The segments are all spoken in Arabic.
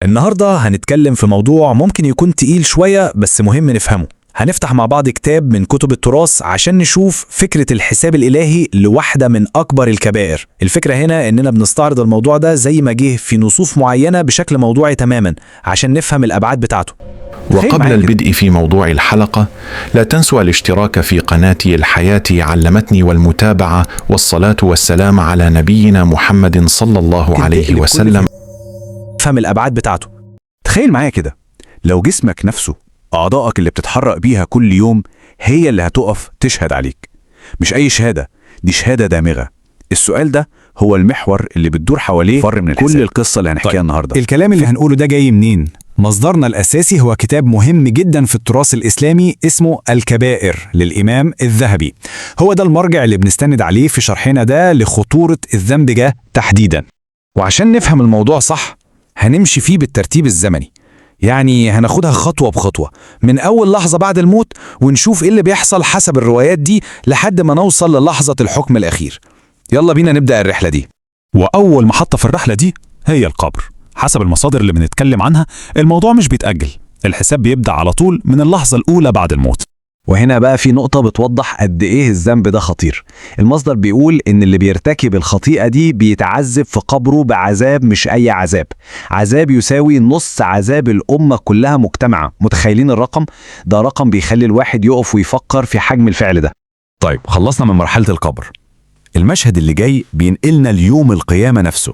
النهاردة هنتكلم في موضوع ممكن يكون تقيل شوية بس مهم نفهمه. هنفتح مع بعض كتاب من كتب التراث عشان نشوف فكرة الحساب الإلهي لواحدة من أكبر الكبائر. الفكرة هنا إننا بنستعرض الموضوع ده زي ما جه في نصوص معينة بشكل موضوعي تماما عشان نفهم الأبعاد بتاعته. وقبل البدء في موضوع الحلقة، لا تنسوا الاشتراك في قناتي الحياة علمتني والمتابعة، والصلاة والسلام على نبينا محمد صلى الله عليه وسلم. نفهم الأبعاد بتاعته. تخيل معايا كده، لو جسمك نفسه أعضائك اللي بتتحرك بيها كل يوم هي اللي هتقف تشهد عليك، مش أي شهادة، دي شهادة دامغة. السؤال ده هو المحور اللي بتدور حواليه فر من كل القصة اللي هنحكيها النهاردة. الكلام اللي هنقوله ده جاي منين؟ مصدرنا الأساسي هو كتاب مهم جدا في التراث الإسلامي اسمه الكبائر للإمام الذهبي. هو ده المرجع اللي بنستند عليه في شرحنا ده لخطورة الذنب ده تحديدا. وعشان نفهم الموضوع صح هنمشي فيه بالترتيب الزمني، يعني هناخدها خطوة بخطوة من أول لحظة بعد الموت ونشوف إيه اللي بيحصل حسب الروايات دي لحد ما نوصل للحظة الحكم الأخير. يلا بينا نبدأ الرحلة دي. وأول محطة في الرحلة دي هي القبر. حسب المصادر اللي بنتكلم عنها الموضوع مش بيتأجل، الحساب بيبدأ على طول من اللحظة الأولى بعد الموت. وهنا بقى في نقطة بتوضح قد إيه الذنب ده خطير. المصدر بيقول إن اللي بيرتكب الخطيئة دي بيتعذب في قبره بعذاب مش أي عذاب، عذاب يساوي نص عذاب الأمة كلها مجتمعة. متخيلين الرقم؟ ده رقم بيخلي الواحد يقف ويفكر في حجم الفعل ده. طيب خلصنا من مرحلة القبر، المشهد اللي جاي بينقلنا ليوم القيامة نفسه.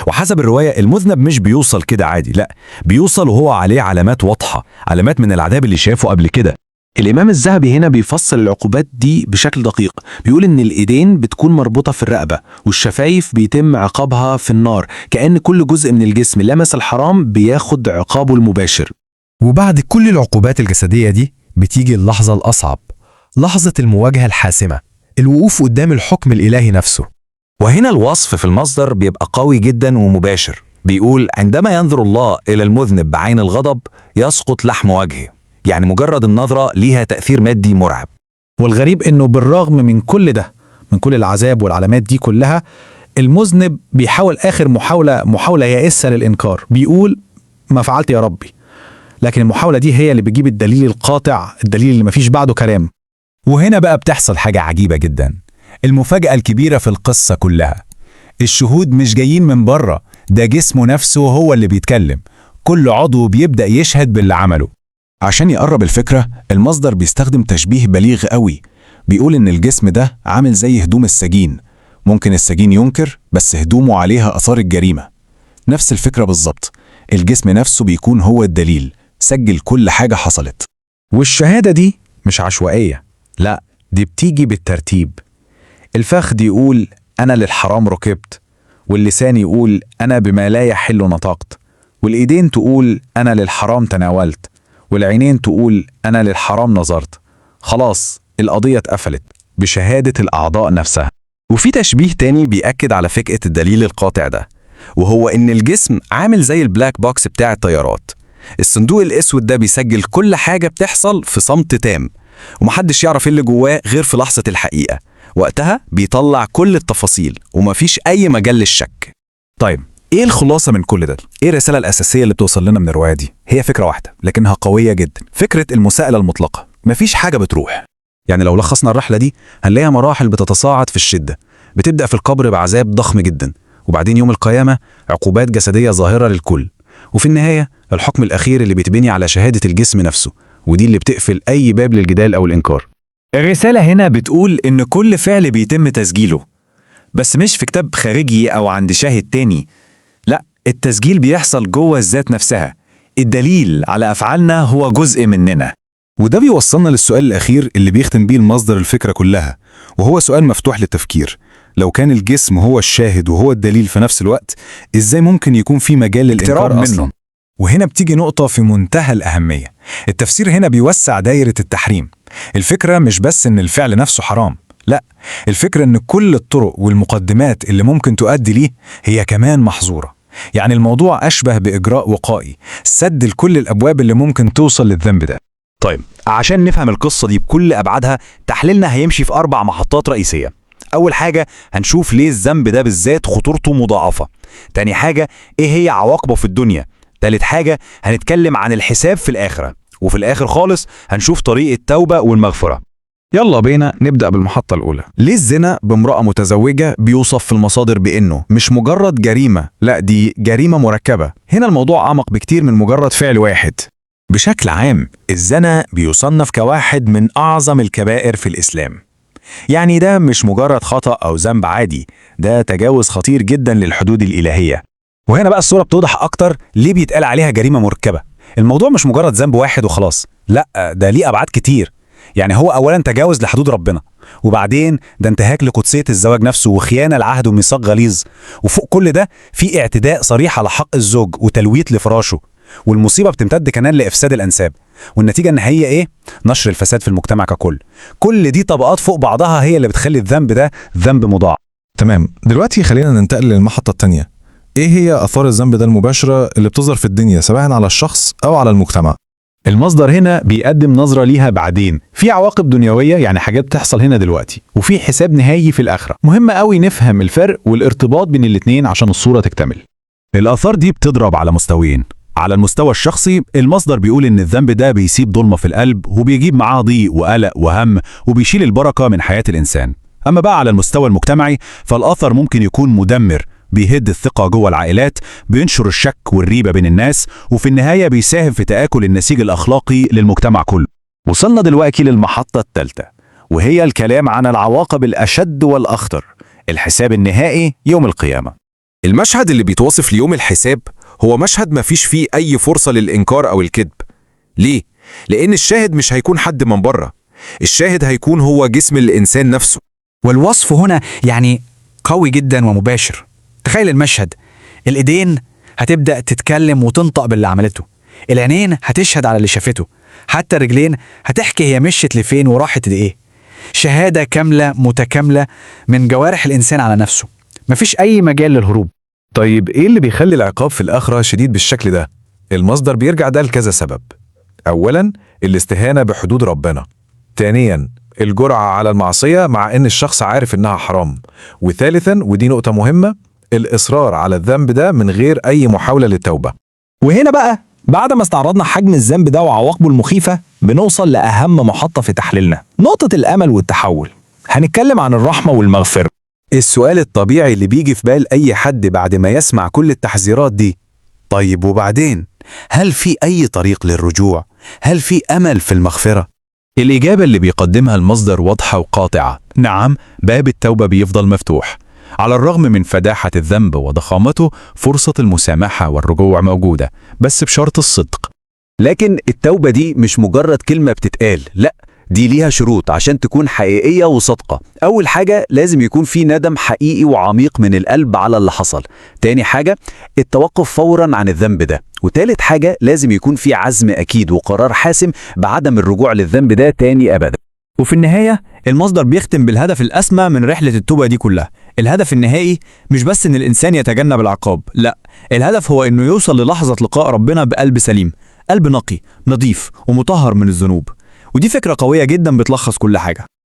وحسب الرواية المذنب مش بيوصل كده عادي، لا، بيوصل وهو عليه علامات واضحة، علامات من العذاب اللي شافه قبل كده. الإمام الذهبي هنا بيفصل العقوبات دي بشكل دقيق. بيقول إن الإيدين بتكون مربوطة في الرقبة، والشفايف بيتم عقابها في النار، كأن كل جزء من الجسم لمس الحرام بياخد عقابه المباشر. وبعد كل العقوبات الجسدية دي بتيجي اللحظة الأصعب، لحظة المواجهة الحاسمة، الوقوف قدام الحكم الإلهي نفسه. وهنا الوصف في المصدر بيبقى قوي جدا ومباشر. بيقول عندما ينظر الله إلى المذنب بعين الغضب يسقط لحم وجهه، يعني مجرد النظرة ليها تأثير مادي مرعب. والغريب إنه بالرغم من كل ده، من كل العذاب والعلامات دي كلها، المذنب بيحاول آخر محاولة يائسة للإنكار. بيقول ما فعلت يا ربي، لكن المحاولة دي هي اللي بتجيب الدليل القاطع، الدليل اللي مفيش بعده كلام. وهنا بقى بتحصل حاجة عجيبة جدا، المفاجأة الكبيرة في القصة كلها. الشهود مش جايين من بره، ده جسمه نفسه هو اللي بيتكلم، كل عضو بيبدأ يشهد باللي عمله. عشان يقرب الفكرة المصدر بيستخدم تشبيه بليغ قوي. بيقول إن الجسم ده عامل زي هدوم السجين، ممكن السجين ينكر بس هدومه عليها أثار الجريمة. نفس الفكرة بالظبط، الجسم نفسه بيكون هو الدليل، سجل كل حاجة حصلت. والشهادة دي مش عشوائية، لا، دي بتيجي بالترتيب. الفخذ يقول أنا للحرام ركبت، واللسان يقول أنا بما لا يحل نطقت، والإيدين تقول أنا للحرام تناولت، والعينين تقول أنا للحرام نظرت. خلاص القضية اتقفلت بشهادة الأعضاء نفسها. وفي تشبيه تاني بيأكد على فكرة الدليل القاطع ده، وهو إن الجسم عامل زي البلاك بوكس بتاع الطيارات. الصندوق الأسود ده بيسجل كل حاجة بتحصل في صمت تام، ومحدش يعرف اللي جواه غير في لحظة الحقيقة. وقتها بيطلع كل التفاصيل ومفيش أي مجال للشك. طيب ايه الخلاصة من كل ده؟ ايه الرسالة الأساسية اللي بتوصل لنا من الرواية دي؟ هي فكرة واحدة لكنها قوية جدا، فكرة المساءلة المطلقة. مفيش حاجة بتروح. يعني لو لخصنا الرحلة دي هنلاقيها مراحل بتتصاعد في الشدة. بتبدأ في القبر بعذاب ضخم جدا، وبعدين يوم القيامة عقوبات جسدية ظاهرة للكل، وفي النهاية الحكم الأخير اللي بيتبني على شهادة الجسم نفسه، ودي اللي بتقفل أي باب للجدال أو الإنكار. الرسالة هنا بتقول إن كل فعل بيتم تسجيله، بس مش في كتاب خارجي أو عند شاهد تاني، لا، التسجيل بيحصل جوه الذات نفسها. الدليل على أفعالنا هو جزء مننا. وده بيوصلنا للسؤال الأخير اللي بيختم بيه المصدر الفكرة كلها، وهو سؤال مفتوح للتفكير. لو كان الجسم هو الشاهد وهو الدليل في نفس الوقت، إزاي ممكن يكون في مجال للإنكار منه؟ وهنا بتيجي نقطة في منتهى الأهمية. التفسير هنا بيوسع دايرة التحريم. الفكرة مش بس إن الفعل نفسه حرام، لا، الفكرة إن كل الطرق والمقدمات اللي ممكن تؤدي ليه هي كمان محظورة. يعني الموضوع أشبه بإجراء وقائي، سد لكل الأبواب اللي ممكن توصل للذنب ده. طيب عشان نفهم القصة دي بكل أبعادها، تحليلنا هيمشي في 4 محطات رئيسية. أول حاجة هنشوف ليه الذنب ده بالذات خطورته مضاعفة. تاني حاجة إيه هي عواقبه في الدنيا، تالت حاجة هنتكلم عن الحساب في الآخرة، وفي الآخر خالص هنشوف طريق التوبة والمغفرة. يلا بينا نبدأ بالمحطة الأولى. ليه الزنا بامرأة متزوجة بيوصف في المصادر بإنه مش مجرد جريمة، لا دي جريمة مركبة؟ هنا الموضوع أعمق بكتير من مجرد فعل واحد. بشكل عام الزنا بيصنف كواحد من أعظم الكبائر في الإسلام. يعني ده مش مجرد خطأ أو ذنب عادي، ده تجاوز خطير جدا للحدود الإلهية. وهنا بقى الصورة بتوضح أكتر ليه بيتقال عليها جريمة مركبة. الموضوع مش مجرد ذنب واحد وخلاص، لا ده ليه أبعاد كتير. يعني هو أولا تجاوز لحدود ربنا، وبعدين ده انتهاك لقدسية الزواج نفسه وخيانة لعهد وميثاق غليظ، وفوق كل ده في اعتداء صريح على حق الزوج وتلويت لفراشه. والمصيبة بتمتد كمان لإفساد الأنساب، والنتيجة النهائية إيه؟ نشر الفساد في المجتمع ككل. كل دي طبقات فوق بعضها هي اللي بتخلي الذنب ده ذنب مضاعف. تمام، دلوقتي خلينا ننتقل للمحطة التانية. ايه هي اثار الذنب ده المباشرة اللي بتظهر في الدنيا سواء على الشخص او على المجتمع؟ المصدر هنا بيقدم نظرة ليها بعدين، في عواقب دنيوية يعني حاجات بتحصل هنا دلوقتي، وفي حساب نهائي في الآخرة. مهم قوي نفهم الفرق والارتباط بين الاتنين عشان الصورة تكتمل. الآثار دي بتضرب على مستويين. على المستوى الشخصي المصدر بيقول إن الذنب ده بيسيب ضلمة في القلب وبيجيب معاه ضيق وقلق وهم وبيشيل البركة من حياة الإنسان. أما بقى على المستوى المجتمعي فالأثر ممكن يكون مدمر، بيهد الثقة جوه العائلات، بينشر الشك والريبة بين الناس، وفي النهاية بيساهم في تآكل النسيج الأخلاقي للمجتمع كله. وصلنا دلوقتي للمحطة الثالثة، وهي الكلام عن العواقب الأشد والأخطر، الحساب النهائي يوم القيامة. المشهد اللي بيتوصف ليوم الحساب هو مشهد ما فيش فيه أي فرصة للإنكار أو الكذب. ليه؟ لأن الشاهد مش هيكون حد من بره، الشاهد هيكون هو جسم الإنسان نفسه. والوصف هنا يعني قوي جدا ومباشر. تخيل المشهد، الإيدين هتبدأ تتكلم وتنطق باللي عملته، العينين هتشهد على اللي شافته، حتى الرجلين هتحكي هي مشيت لفين وراحت لإيه. شهادة كاملة متكاملة من جوارح الإنسان على نفسه، مفيش أي مجال للهروب. طيب ايه اللي بيخلي العقاب في الآخرة شديد بالشكل ده؟ المصدر بيرجع ده لكذا سبب. اولا الاستهانة بحدود ربنا، ثانيا الجرعة على المعصية مع ان الشخص عارف انها حرام، وثالثا ودي نقطة مهمة الإصرار على الذنب ده من غير أي محاولة للتوبة. وهنا بقى بعد ما استعرضنا حجم الذنب ده وعواقبه المخيفة بنوصل لأهم محطة في تحليلنا، نقطة الأمل والتحول. هنتكلم عن الرحمة والمغفرة. السؤال الطبيعي اللي بيجي في بال أي حد بعد ما يسمع كل التحذيرات دي، طيب وبعدين؟ هل في أي طريق للرجوع؟ هل في أمل في المغفرة؟ الإجابة اللي بيقدمها المصدر واضحة وقاطعة، نعم، باب التوبة بيفضل مفتوح. على الرغم من فداحة الذنب وضخامته، فرصة المسامحة والرجوع موجودة، بس بشرط الصدق. لكن التوبة دي مش مجرد كلمة بتتقال، لا، دي ليها شروط عشان تكون حقيقية وصادقة. أول حاجة لازم يكون في ندم حقيقي وعميق من القلب على اللي حصل. تاني حاجة التوقف فورا عن الذنب ده. وتالت حاجة لازم يكون في عزم أكيد وقرار حاسم بعدم الرجوع للذنب ده تاني أبدا. وفي النهاية المصدر بيختم بالهدف الأسمى من رحلة التوبة دي كلها. الهدف النهائي مش بس إن الإنسان يتجنب العقاب، لا، الهدف هو إنه يوصل للحظة لقاء ربنا بقلب سليم، قلب نقي نظيف ومطهر من الذنوب. ودي فكرة قوية جدا بتلخص كل حاجة.